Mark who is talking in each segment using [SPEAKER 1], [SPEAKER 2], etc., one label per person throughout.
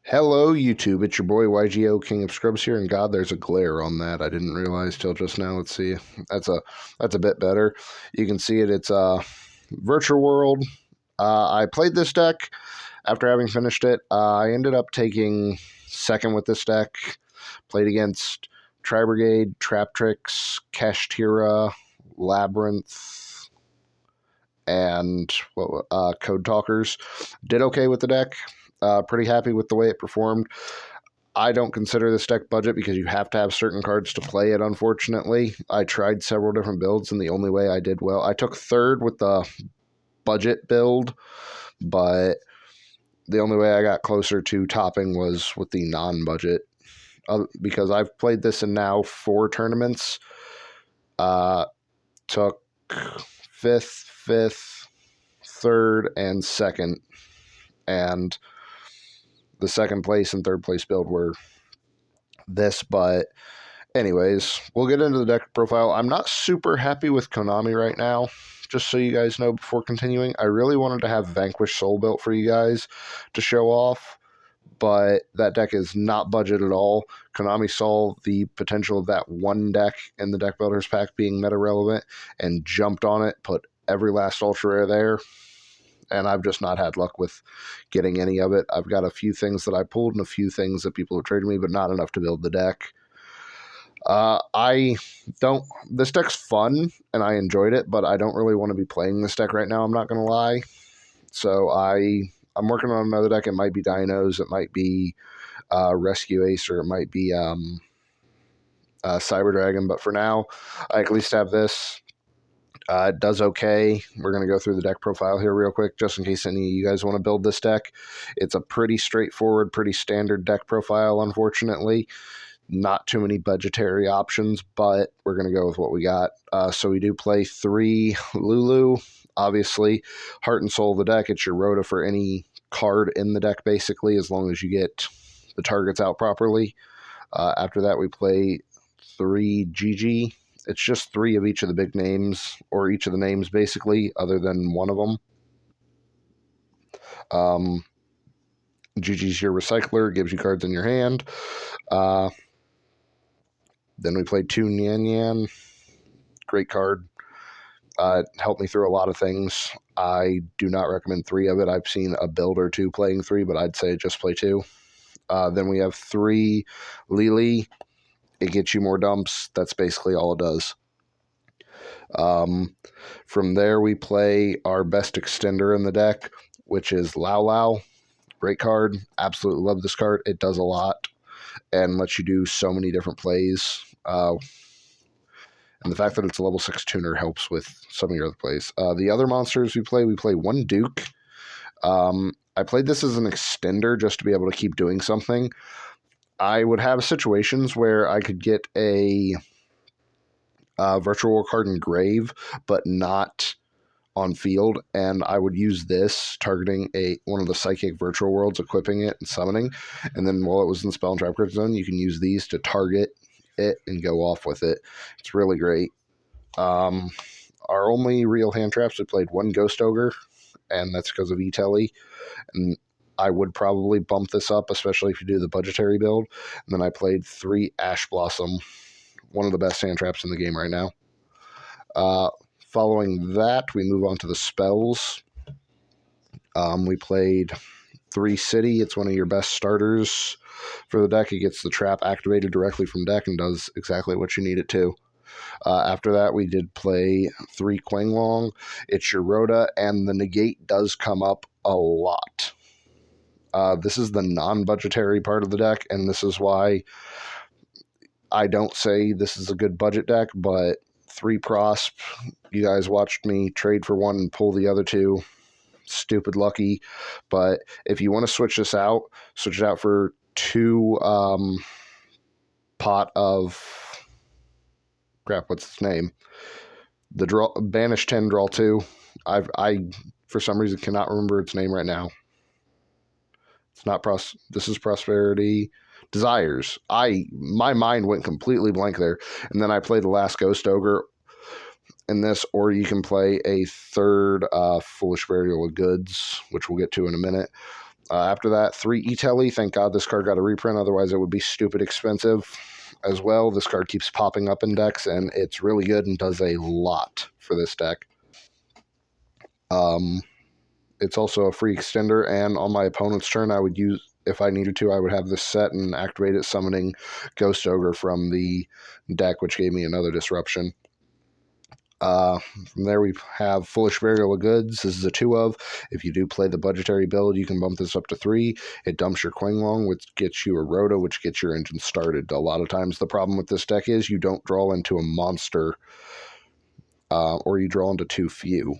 [SPEAKER 1] Hello, YouTube. It's your boy YGO King of Scrubs here, and God, there's a glare on that. I didn't realize till just now. Let's see. That's a that's a bit better. You can see it. It's Virtual World. I played this deck after having finished it. I ended up taking second with this deck. Played against Tri Brigade, Traptrix, Kashtira, Labyrinth, and Code Talkers. Did okay with the deck. Pretty happy with the way it performed. I don't consider this deck budget because you have to have certain cards to play it, unfortunately. I tried several different builds, and the only way I did well, I took third with the budget build, but the only way I got closer to topping was with the non-budget. Because I've played this in now 4 tournaments. Took fifth, third, and second. And the second place and third place build were this, but anyways, we'll get into the deck profile. I'm not super happy with Konami right now, just so you guys know before continuing. I really wanted to have Vanquish Soul built for you guys to show off, but that deck is not budget at all. Konami saw the potential of that one deck in the Deck Builders pack being meta relevant and jumped on it, put every last ultra rare there, and I've just not had luck with getting any of it. I've got a few things that I pulled and a few things that people have traded me, but not enough to build the deck. I don't. This deck's fun and I enjoyed it, but I don't really want to be playing this deck right now. I'm not gonna lie. So I'm working on another deck. It might be Dinos. It might be Rescue Ace, or it might be Cyber Dragon. But for now, I at least have this. It does okay. We're going to go through the deck profile here real quick, just in case any of you guys want to build this deck. It's a pretty straightforward, pretty standard deck profile, unfortunately. Not too many budgetary options, but we're going to go with what we got. So we do play 3 Lulu. Obviously, Heart and Soul of the deck. It's your Rhoda for any card in the deck, basically, as long as you get the targets out properly. After that, we play 3 GG. It's just 3 of each of the big names, or each of the names, basically, other than one of them. GG's your Recycler. Gives you cards in your hand. Then we played 2 Nyan Nyan. Great card. Helped me through a lot of things. I do not recommend 3 of it. I've seen a build or 2 playing 3, but I'd say just play 2. Then we have 3 Lily. It gets you more dumps. That's basically all it does. From there, we play our best extender in the deck, which is Lao Lao. Great card. Absolutely love this card. It does a lot and lets you do so many different plays. And the fact that it's a level 6 tuner helps with some of your other plays. The other monsters we play 1 Duke. I played this as an extender just to be able to keep doing something. I would have situations where I could get a Virtual War card in Grave, but not on field, and I would use this, targeting one of the Psychic Virtual Worlds, equipping it and summoning, and then while it was in Spell and Trap Card Zone, you can use these to target it and go off with it. It's really great. Our only real hand traps, we played 1 Ghost Ogre, and that's because of E-Telly, and I would probably bump this up, especially if you do the budgetary build. And then I played 3 Ash Blossom, one of the best hand traps in the game right now. Following that, we move on to the spells. We played 3 City. It's one of your best starters for the deck. It gets the trap activated directly from deck and does exactly what you need it to. After that, we did play 3 Quanglong. It's your Rhoda, and the negate does come up a lot. This is the non-budgetary part of the deck, and this is why I don't say this is a good budget deck, but 3 Prosp. You guys watched me trade for 1 and pull the other 2. Stupid lucky. But if you want to switch this out, switch it out for 2 pot of crap, what's its name? The draw banish 10, draw 2. I for some reason cannot remember its name right now. It's not this is Prosperity Desires. My mind went completely blank there. And then I played the last Ghost Ogre in this, or you can play a 3rd Foolish Burial of Goods, which we'll get to in a minute. After that, 3 E-Telly. Thank God this card got a reprint, otherwise it would be stupid expensive as well. This card keeps popping up in decks, and it's really good and does a lot for this deck. It's also a free extender, and on my opponent's turn, I would use, if I needed to, I would have this set and activate it, summoning Ghost Ogre from the deck, which gave me another disruption. From there, we have Foolish Burial of Goods. This is a 2 of. If you do play the budgetary build, you can bump this up to 3. It dumps your Quinglong, which gets you a Rhoda, which gets your engine started. A lot of times, the problem with this deck is you don't draw into a monster, or you draw into too few.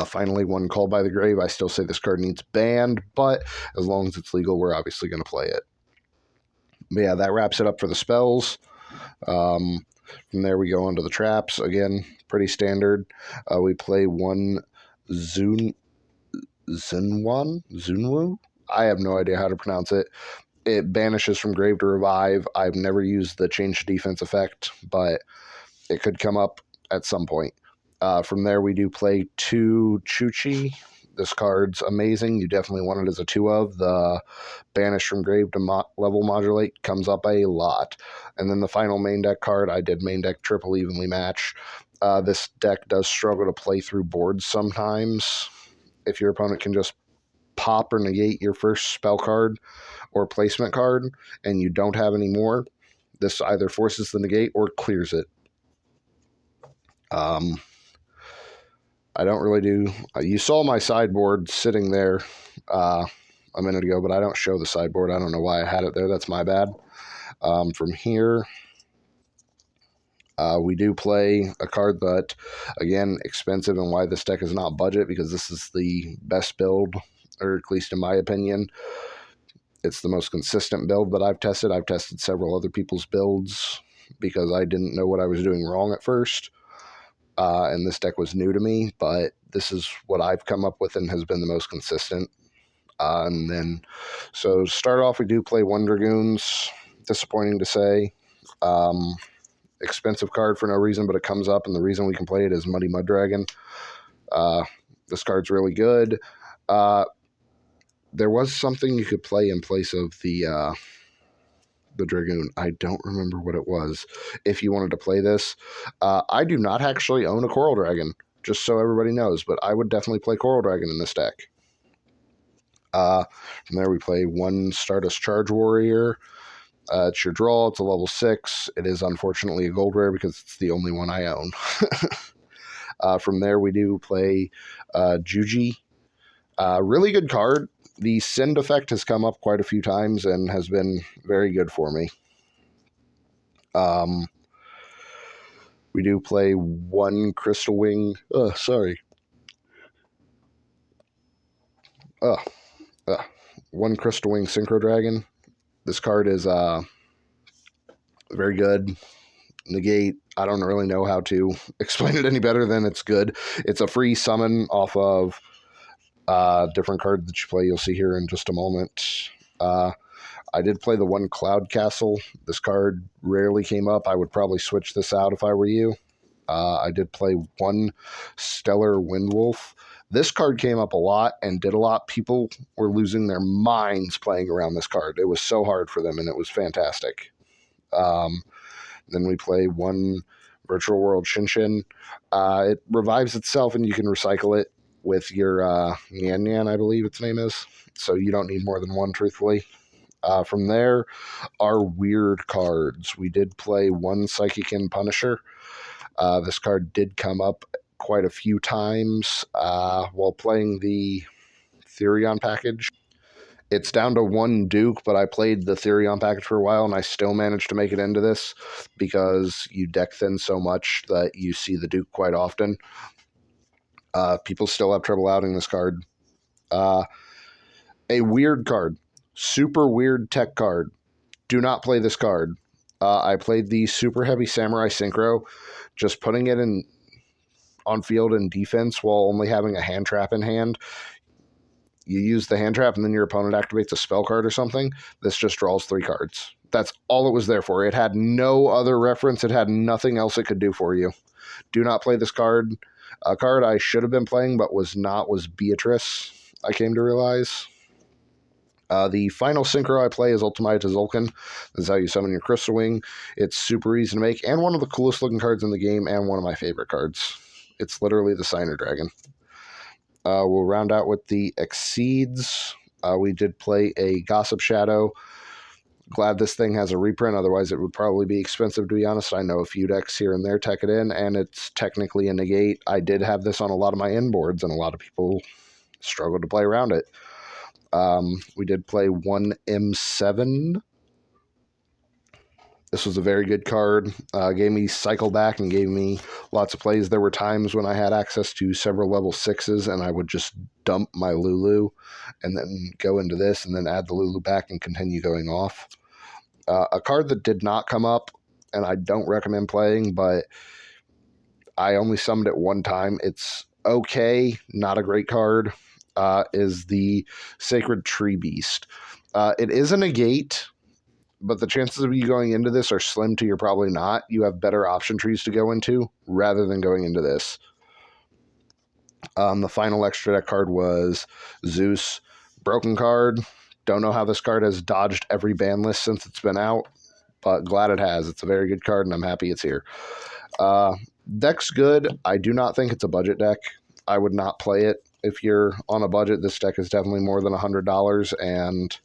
[SPEAKER 1] Finally, one Called by the Grave. I still say this card needs banned, but as long as it's legal, we're obviously going to play it. But yeah, that wraps it up for the spells. From there, we go on to the traps. Again, pretty standard. We play one Zunwu? I have no idea how to pronounce it. It banishes from grave to revive. I've never used the change defense effect, but it could come up at some point. From there, we do play 2 Chuchi. This card's amazing. You definitely want it as a 2 of. The banish from grave to level modulate comes up a lot. And then the final main deck card, I did main deck triple evenly match. This deck does struggle to play through boards sometimes. If your opponent can just pop or negate your first spell card or placement card and you don't have any more, this either forces the negate or clears it. I don't really do... you saw my sideboard sitting there a minute ago, but I don't show the sideboard. I don't know why I had it there. That's my bad. From here, we do play a card that, again, expensive, and why this deck is not budget, because this is the best build, or at least in my opinion. It's the most consistent build that I've tested. I've tested several other people's builds because I didn't know what I was doing wrong at first. And this deck was new to me, but this is what I've come up with and has been the most consistent. And then, so to start off, we do play 1 Dragoons. Disappointing to say. Expensive card for no reason, but it comes up, and the reason we can play it is Muddy Muddragon. This card's really good. There was something you could play in place of the Dragoon. I don't remember what it was. If you wanted to play this, I do not actually own a Coral Dragon, just so everybody knows, but I would definitely play Coral Dragon in this deck. From there, we play 1 Stardust Charge Warrior. It's your draw. It's a level 6. It is unfortunately a gold rare because it's the only one I own. From there, we do play Juji. Really good card. The Send effect has come up quite a few times and has been very good for me. We do play 1 Crystal Wing. One Crystal Wing Synchro Dragon. This card is very good. Negate. I don't really know how to explain it any better than it's good. It's a free summon off of different card that you play. You'll see here in just a moment. I did play the 1 Cloud Castle. This card rarely came up. I would probably switch this out if I were you. I did play 1 Stellar Windwolf. This card came up a lot and did a lot. People were losing their minds playing around this card. It was so hard for them, and it was fantastic. Then we play 1 Virtual World Shinshin. It revives itself, and you can recycle it with your Nyan Nyan, I believe its name is. So you don't need more than 1, truthfully. From there, our weird cards. We did play 1 Psychic-In Punisher. This card did come up quite a few times while playing the Therion package. It's down to 1 Duke, but I played the Therion package for a while, and I still managed to make it into this because you deck thin so much that you see the Duke quite often. People still have trouble outing this card. A weird card. Super weird tech card. Do not play this card. I played the Super Heavy Samurai Synchro, just putting it in on field in defense while only having a hand trap in hand. You use the hand trap and then your opponent activates a spell card or something. This just draws 3 cards. That's all it was there for. It had no other reference. It had nothing else it could do for you. Do not play this card. A card I should have been playing but was not was Beatrice, I came to realize. The final synchro I play is Ultimate Zulkin. This is how you summon your Crystal Wing. It's super easy to make, and one of the coolest looking cards in the game, and one of my favorite cards. It's literally the Signer Dragon. We'll round out with the Exceeds. We did play a Gossip Shadow. Glad this thing has a reprint, otherwise it would probably be expensive, to be honest. I know a few decks here and there tech it in, and it's technically a negate. I did have this on a lot of my inboards, and a lot of people struggled to play around it. We did play one M7. This was a very good card. Gave me cycle back and gave me lots of plays. There were times when I had access to several level 6s, and I would just dump my Lulu and then go into this and then add the Lulu back and continue going off. A card that did not come up, and I don't recommend playing, but I only summoned it one time. It's okay, not a great card, is the Sacred Tree Beast. It is a negate, but the chances of you going into this are slim to you're probably not. You have better option trees to go into rather than going into this. The final extra deck card was Zeus. Broken card. Don't know how this card has dodged every ban list since it's been out, but glad it has. It's a very good card, and I'm happy it's here. Deck's good. I do not think it's a budget deck. I would not play it. If you're on a budget, this deck is definitely more than $100, and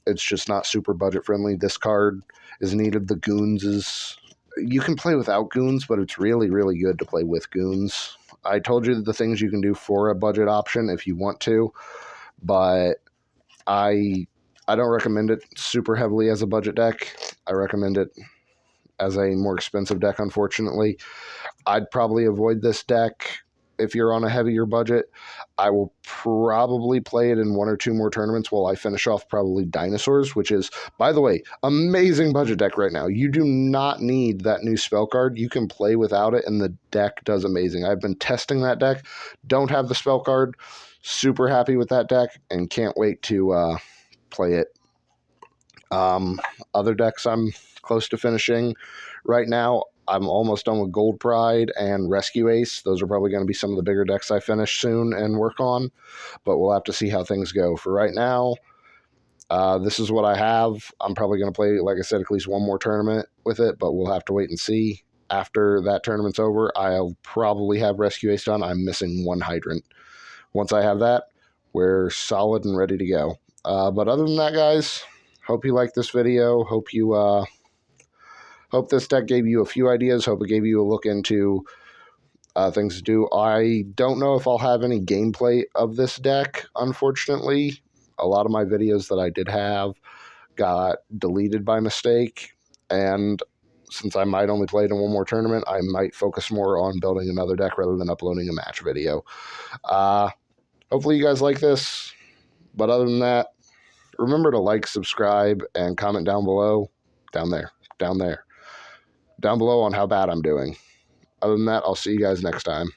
[SPEAKER 1] it's just not super budget friendly. This card is needed. The Goons is... You can play without Goons, but it's really, really good to play with Goons. I told you the things you can do for a budget option if you want to, but I don't recommend it super heavily as a budget deck. I recommend it as a more expensive deck, unfortunately. I'd probably avoid this deck if you're on a heavier budget. I will probably play it in one or two more tournaments while I finish off probably Dinosaurs, which is, by the way, amazing budget deck right now. You do not need that new spell card. You can play without it, and the deck does amazing. I've been testing that deck. Don't have the spell card. Super happy with that deck, and can't wait to play it. Other decks I'm close to finishing right now. I'm almost done with Gold Pride and Rescue Ace. Those are probably going to be some of the bigger decks I finish soon and work on, but we'll have to see how things go. For right now, this is what I have. I'm probably going to play, like I said, at least one more tournament with it, but we'll have to wait and see. After that tournament's over, I'll probably have Rescue Ace done. I'm missing one Hydrant. Once I have that, we're solid and ready to go. But other than that, guys, hope you liked this video. Hope this deck gave you a few ideas. Hope it gave you a look into things to do. I don't know if I'll have any gameplay of this deck, unfortunately. A lot of my videos that I did have got deleted by mistake, and since I might only play it in one more tournament, I might focus more on building another deck rather than uploading a match video. Hopefully you guys like this, but other than that, remember to like, subscribe, and comment down below, down below on how bad I'm doing. Other than that, I'll see you guys next time.